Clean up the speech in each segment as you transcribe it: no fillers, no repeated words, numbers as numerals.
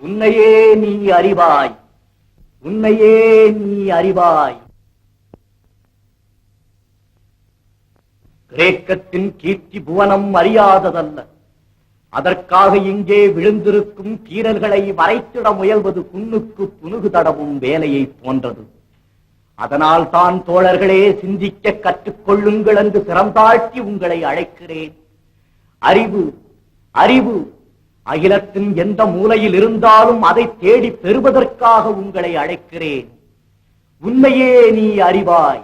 உன்னையே நீ அறிவாய், உன்னையே நீ அறிவாய். கிரேக்கத்தின் கீர்த்தி புவனம் அறியாததல்ல. அதற்காக இங்கே விழுந்திருக்கும் கீறல்களை வரைத்திட முயல்வது புண்ணுக்கு புனுகு தடவும் வேலையை போன்றது. அதனால் தான் தோழர்களே, சிந்திக்க கற்றுக்கொள்ளுங்கள் என்று சிறந்தாழ்த்தி உங்களை அழைக்கிறேன். அறிவு, அறிவு அகிலத்தின் எந்த மூலையில் இருந்தாலும் அதை தேடி பெறுவதற்காக உங்களை அழைக்கிறேன். உண்மையே நீ அறிவாய்.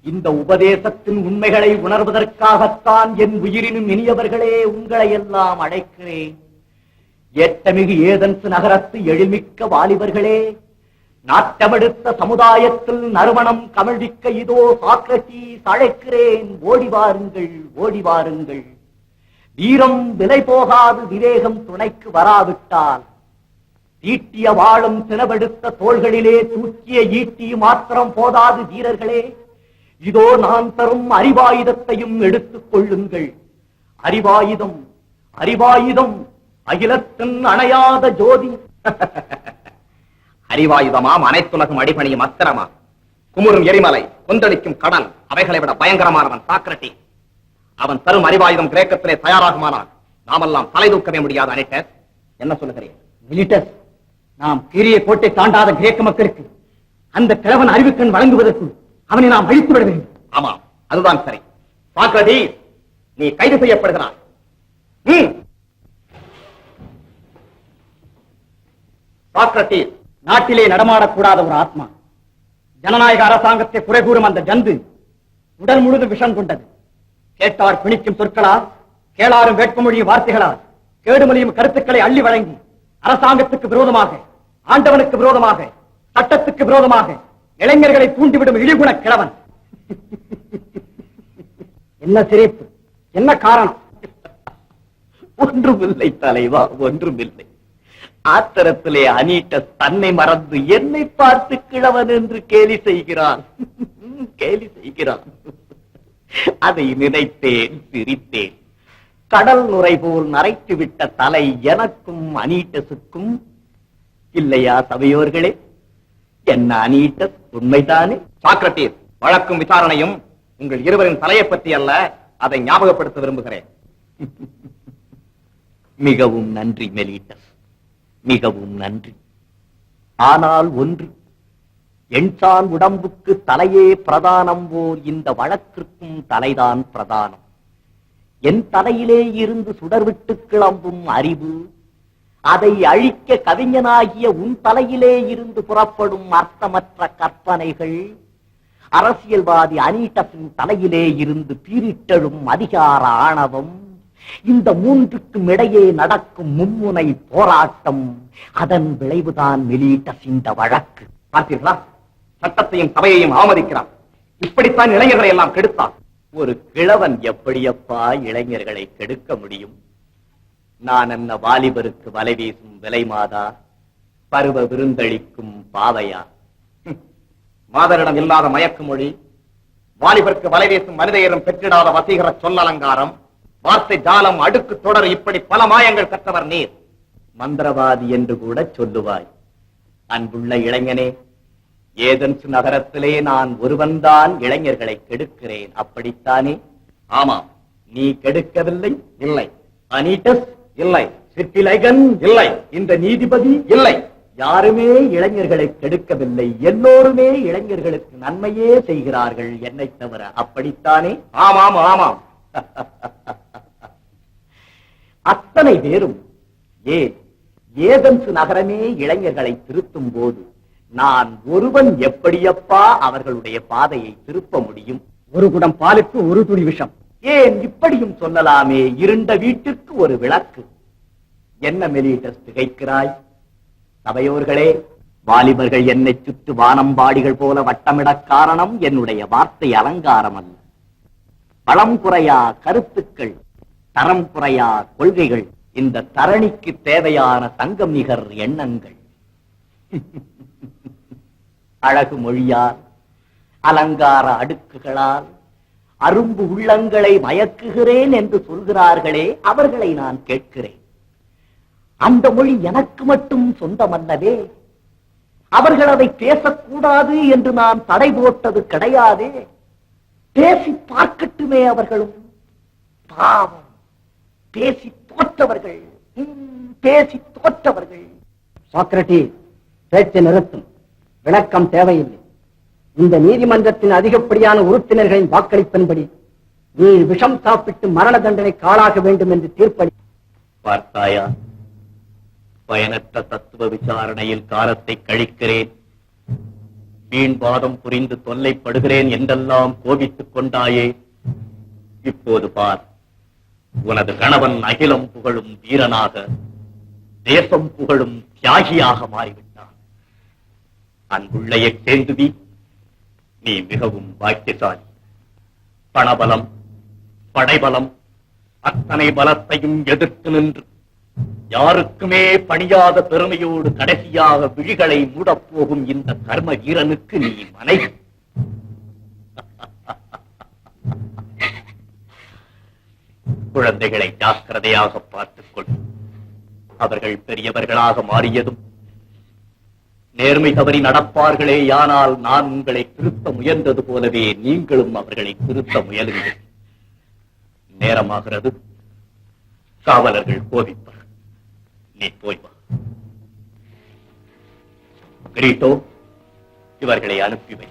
இந்த உபதேசத்தின் உண்மைகளை உணர்வதற்காகத்தான் என் உயிரினும் இனியவர்களே உங்களை எல்லாம் அழைக்கிறேன். ஏற்றமிகு ஏதென்ஸ் நகரத்து எழில்மிக்க வாலிபர்களே, நாட்டமெடுத்த சமுதாயத்தில் நறுமணம் கமழ்விக்க இதோ சாக்ரடீஸ் அழைக்கிறேன். ஓடி வாருங்கள், ஓடி வாருங்கள். வீரம் விலை போகாது, விவேகம் துணைக்கு வராவிட்டால் தீட்டிய வாழும் தினவெடுத்த தோள்களிலே தூக்கிய ஈட்டி மாத்திரம் போதாது வீரர்களே. இதோ நான் தரும் அறிவாயுதத்தையும் எடுத்துக் கொள்ளுங்கள். அறிவாயுதம், அறிவாயுதம் அகிலத்தின் அணையாத ஜோதி. அறிவாயுதமாம் அனைத்துலகம் அடிபணியும் அஸ்திரமா, குமுறும் எரிமலை, கொந்தளிக்கும் கடல், அவைகளை விட பயங்கரமானவன் சாக்ரடீஸ். அவன் தரும் அறிவாயுதம் கிரேக்கத்திலே தயாராகுமானால் நாமெல்லாம் தலை தூக்கவே முடியாது. அனிட்டஸ், என்ன சொல்லுகிறேன்? மிலிட்டஸ், நாம் கீரிய கோட்டை தாண்டாத கிரேக்க மக்களுக்கு அந்த கிழவன் அறிவுக்கண் வழங்குவதற்கு அவனை நாம் அழித்து விட வேண்டும். ஆமாம், அதுதான் சரி. சாக்ரடீஸ், நீ கைது செய்யப்படுகிறாய். சாக்ரடீஸ், நாட்டிலே நடமாடக்கூடாத ஒரு ஆத்மா, ஜனநாயக அரசாங்கத்தை குறை கூறும் அந்த ஜந்து உடல் முழுதும் விஷம் கொண்டது. கேட்டார் பிணிக்கும் சொற்களால், கேளாரும் வேட்புமொழியும் வார்த்தைகளால், கேடுமொழியும் கருத்துக்களை அள்ளி வழங்கி அரசாங்கத்துக்கு விரோதமாக, ஆண்டவனுக்கு விரோதமாக, சட்டத்துக்கு விரோதமாக இளைஞர்களை தூண்டிவிடும் இழிகுண கிழவன். என்ன சிரிப்பு, என்ன காரணம்? ஒன்றுமில்லை தலைவா, ஒன்றுமில்லை. ஆத்திரத்திலே அனிட்டஸ் தன்னை மறந்து என்னை பார்த்து கிழவன் என்று கேலி செய்கிறான், கேலி செய்கிறான். அதை நினைத்தேன், சிரித்தேன். கடல் நுரை போல் நரைத்து விட்ட தலை எனக்கும் அனிட்டஸுக்கும் இல்லையா சபையோர்களே? என்ன அனிட்டஸ், உண்மைதானே? சாக்ரடீஸ், வழக்கும் விசாரணையும் உங்கள் இருவரின் தலையை பற்றி அல்ல, அதை ஞாபகப்படுத்த விரும்புகிறேன். மிகவும் நன்றி மெலிட்டஸ், மிகவும் நன்றி. ஆனால் ஒன்று, எண்சான் உடம்புக்கு தலையே பிரதானம் போல் இந்த வழக்கிற்கும் தலைதான் பிரதானம். என் தலையிலே இருந்து சுடர்விட்டு கிளம்பும் அறிவு, அதை அழிக்க கவிஞனாகிய உன் தலையிலே இருந்து புறப்படும் அர்த்தமற்ற கற்பனைகள், அரசியல்வாதி அனிட்டஸின் தலையிலே இருந்து பீரிட்டெழும் அதிகார ஆணவம், இந்த மூன்றுக்கும் இடையே நடக்கும் மும்முனை போராட்டம், அதன் விளைவுதான் மெலிட்டஸ் இந்த வழக்கு. பார்த்தீர்களா? சட்டத்தையும் சபையையும் அவமதிக்கிறான். இப்படித்தான் இளைஞர்களை எல்லாம் கெடுத்தான். ஒரு கிழவன் எப்படியப்பா இளைஞர்களை கெடுக்க முடியும்? நான் என்ன வாலிபருக்கு வலை வீசும் விலை மாதா, பருவ விருந்தளிக்கும் பாவையா? மாதரிடம் இல்லாத மயக்கு மொழி, வாலிபருக்கு வலை வீசும் மனிதையரும் பெற்றிடாத வசீகர சொல்லலங்காரம், வார்த்தை ஜாலம், அடுக்கு தொடர், இப்படி பல மாயங்கள் கற்றவர் நீர். மந்திரவாதி என்று கூட சொல்லுவாய். அன்புள்ள இளைஞனே, ஏதென்ஸ் நகரத்திலே நான் ஒருவன்தான் இளைஞர்களை கெடுக்கிறேன், அப்படித்தானே? ஆமாம். நீ கெடுக்கவில்லை? இல்லை. அனிட்டஸ்? இல்லை. சிற்பிலைகன்? இல்லை. இந்த நீதிபதி? இல்லை. யாருமே இளைஞர்களை கெடுக்கவில்லை. எல்லோருமே இளைஞர்களுக்கு நன்மையே செய்கிறார்கள், என்னை தவிர, அப்படித்தானே? ஆமாம், ஆமாம். அத்தனை பேரும் ஏதென்ஸ் நகரமே இளைஞர்களை திருத்தும் போது நான் ஒருவன் எப்படியப்பா அவர்களுடைய பாதையை திருப்ப முடியும்? ஒரு குடம் பாலுக்கு ஒரு துளி விஷம். ஏன் இப்படியும் சொல்லலாமே, இருண்ட வீட்டிற்கு ஒரு விளக்கு. என்ன மெலிட்டஸ் திகைக்கிறாய்? சபையோர்களே, வாலிபர்கள் என்னை சுற்று வானம்பாடிகள் போல வட்டமிட காரணம் என்னுடைய வார்த்தை அலங்காரம் அல்ல. பலம் குறையா கருத்துக்கள், தரம் குறையா கொள்கைகள், இந்த தரணிக்கு தேவையான தங்கம் நிகர் எண்ணங்கள். அழகு மொழியால், அலங்கார அடுக்குகளால் அரும்பு உள்ளங்களை மயக்குகிறேன் என்று சொல்கிறார்களே, அவர்களை நான் கேட்கிறேன். அந்த மொழி எனக்கு மட்டும் சொந்தமல்லவே. அவர்கள் அதை பேசக்கூடாது என்று நான் தடை போட்டது கிடையாதே. பேசி பார்க்கட்டுமே அவர்களும். பாவம், பேசி தோற்றவர்கள், பேசி தோற்றவர்கள். சாக்ரட்டிஸ், பேச்சை நிறுத்தும். விளக்கம் தேவையில்லை. இந்த நீதிமன்றத்தின் அதிகப்படியான உறுப்பினர்களின் வாக்களிப்பின்படி நீ விஷம் சாப்பிட்டு மரண தண்டனைக்கு ஆளாக வேண்டும் என்று தீர்ப்பளி. பார்த்தாயா, பயனற்ற தத்துவ விசாரணையில் காலத்தை கழிக்கிறேன், வீண்வாதம் புரிந்து தொல்லைப்படுகிறேன் என்றெல்லாம் கோபித்துக் கொண்டாயே. இப்போது பார், உனது கணவன் அகிலம் புகழும் வீரனாக, தேசம் புகழும் தியாகியாக மாறிவிட்டான். அன்புள்ளையை சேர்ந்துவி, நீ மிகவும் பாக்கியசாலி. பணபலம், படைபலம், அத்தனை பலத்தையும் எதிர்த்து நின்று யாருக்குமே பணியாத பெருமையோடு கடைசியாக விழிகளை மூடப்போகும் இந்த கர்ம வீரனுக்கு நீ மனைவி. குழந்தைகளை ஜாக்கிரதையாக பார்த்துக் கொள். அவர்கள் பெரியவர்களாக மாறியதும் நேர்மை தவறி நடப்பார்களே. ஆனால் நான் உங்களை திருத்த முயன்றது போலவே நீங்களும் அவர்களை திருத்த முயலுங்கள். நேரமாகிறது, காவலர்கள் கோபிப்பார். நீ போய் வா. கிரீட்டோ, இவர்களை அனுப்பி வை.